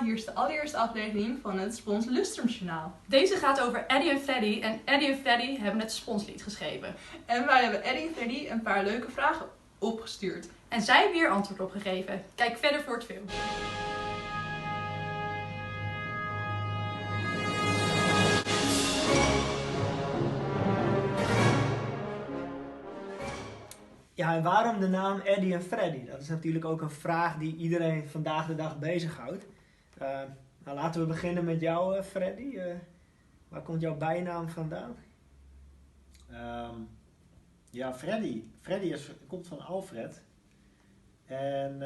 hier is de allereerste aflevering van het Spons Lustrum Journaal. Deze gaat over Eddie en Freddy en Eddie en Freddy hebben het sponslied geschreven. En wij hebben Eddie en Freddy een paar leuke vragen opgestuurd. En zij hebben hier antwoord op gegeven. Kijk verder voor het film. Ja, en waarom de naam Eddie en Freddy? Dat is natuurlijk ook een vraag die iedereen vandaag de dag bezighoudt. Nou, laten we beginnen met jou, Freddy. Waar komt jouw bijnaam vandaan? Ja, Freddy. Freddy komt van Alfred. En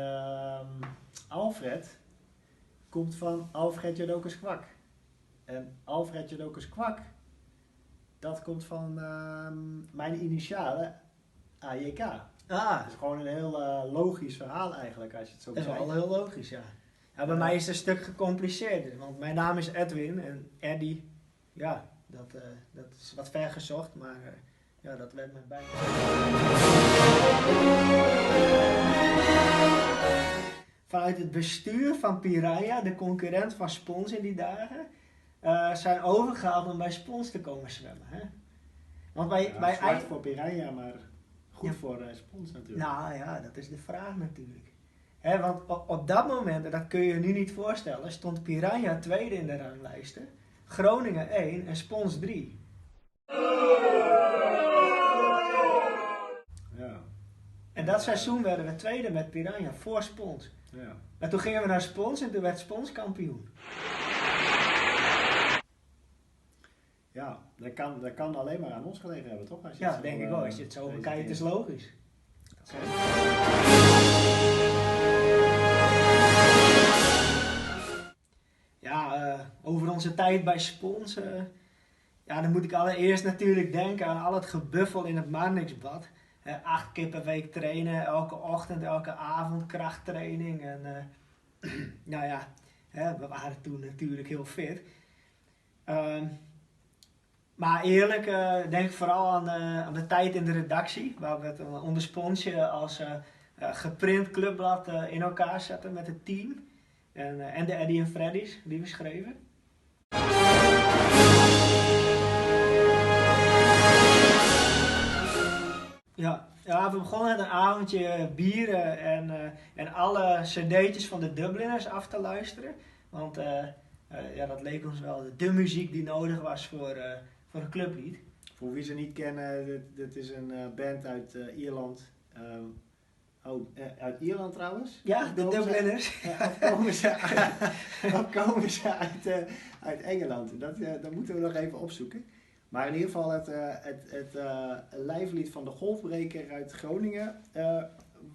Alfred komt van Alfred Jodocus Kwak. En Alfred Jodocus Kwak, dat komt van mijn initialen, AJK. Dat is gewoon een heel logisch verhaal eigenlijk, als je het zo Dat is bekijkt. wel heel logisch, ja. Ja, bij mij is het een stuk gecompliceerder, want mijn naam is Edwin en Eddie, ja, dat is wat ver gezocht, maar ja, dat werd mijn bijnaam. Vanuit het bestuur van Piranha, de concurrent van Spons in die dagen, zijn overgehaald om bij Spons te komen zwemmen. Hè? Want bij zwart voor Piranha, maar goed Ja. voor Spons natuurlijk. Nou ja, dat is de vraag natuurlijk. Hè, want op dat moment, en dat kun je je nu niet voorstellen, stond Piranha tweede in de ranglijsten, Groningen 1 en Spons 3. Ja. En dat seizoen werden we tweede met Piranha voor Spons. Ja. En toen gingen we naar Spons en toen werd Spons kampioen. Ja, dat kan alleen maar aan ons gelegen hebben, toch? Als je Ja, het zo, denk ik wel. Als je het zo bekijkt, is logisch. Ja, over onze tijd bij Spons. Ja, dan moet ik allereerst natuurlijk denken aan al het gebuffel in het Marnixbad. 8 keer per week trainen, elke ochtend, elke avond krachttraining. En nou ja, we waren toen natuurlijk heel fit. Maar eerlijk, denk ik vooral aan de tijd in de redactie, waar we het onder Sponsje als geprint clubblad in elkaar zetten met het team. En de Eddie en Freddy's die we schreven. Ja, we begonnen met een avondje bieren en alle cd'tjes van de Dubliners af te luisteren. Want ja, dat leek ons wel de muziek die nodig was voor een clublied. Voor wie ze niet kennen, dit is een band uit Ierland. Uit Ierland trouwens? Ja, de Dubliners. Of komen ze uit Engeland? Dat moeten we nog even opzoeken. Maar in ieder geval het lijflied van de Golfbreker uit Groningen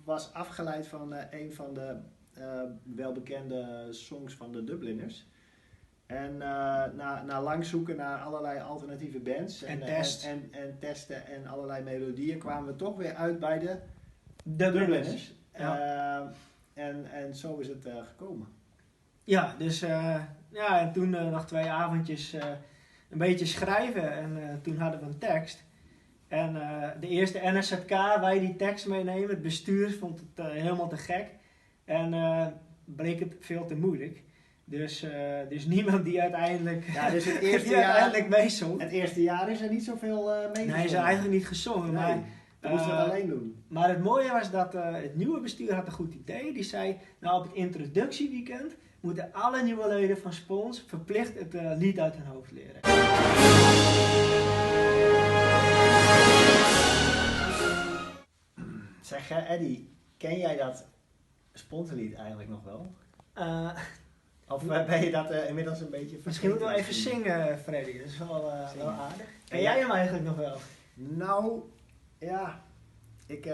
was afgeleid van een van de welbekende songs van de Dubliners. En na lang zoeken naar allerlei alternatieve bands en testen en allerlei melodieën kwamen we toch weer uit bij de Dubliners. Ja. En zo is het gekomen. Ja, dus ja, en toen nog 2 avondjes een beetje schrijven en toen hadden we een tekst. En de eerste NSZK, wij die tekst meenemen, het bestuur vond het helemaal te gek. En bleek het veel te moeilijk. Dus niemand die uiteindelijk, Ja, dus het eerste die uiteindelijk meezong. Het eerste jaar is er niet zoveel mee. Nee, is er eigenlijk niet gezongen. Nee, Maar, we moesten het alleen doen. Maar het mooie was dat het nieuwe bestuur had een goed idee. Die zei, nou op het introductieweekend moeten alle nieuwe leden van Spons verplicht het lied uit hun hoofd leren. Zeg Eddie, ken jij dat Sponsenlied eigenlijk nog wel? Of ben je dat inmiddels een beetje vergeten? Misschien moeten we even zingen, Freddy. Dat is wel aardig. Ken jij hem eigenlijk nog wel? Nou, ja. Ik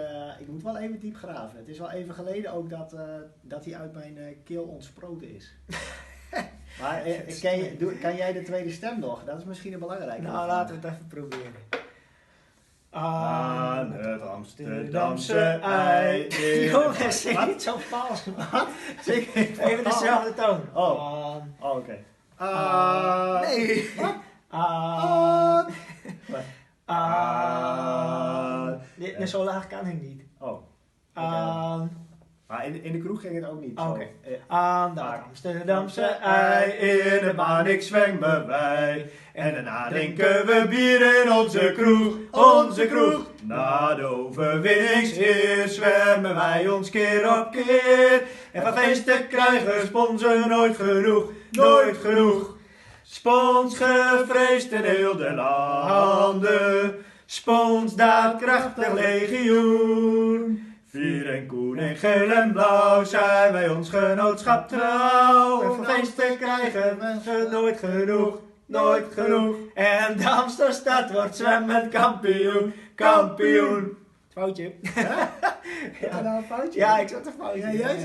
moet wel even diep graven. Het is wel even geleden ook dat hij uit mijn keel ontsproten is. Maar kan jij de tweede stem nog? Dat is misschien een belangrijke. Nou, laten we het even proberen. Aan het Amsterdamse ei. Jongens, zing niet zo vals. Even dezelfde toon. Oké. Nee. Wat? Zo laag kan ik niet. Oh. Maar in de kroeg ging het ook niet zo. Oké. Aan de Maar- Amsterdamse ei, in de Marnix zwemmen wij. En daarna drinken we bier in onze kroeg. Na de overwinningseer zwemmen wij ons keer op keer. En van feesten krijgen sponsen nooit genoeg. Spons gevreesd in heel de landen. Spons daadkrachtig legioen. Vier en Koen en geel en blauw zijn wij ons genootschap trouw. En van feesten krijgen we nooit genoeg. En de Amsterdamstad wordt zwemmend kampioen. Kampioen. Foutje. Ja, nou een foutje. Ja, ik zat een foutje. Ja, juist.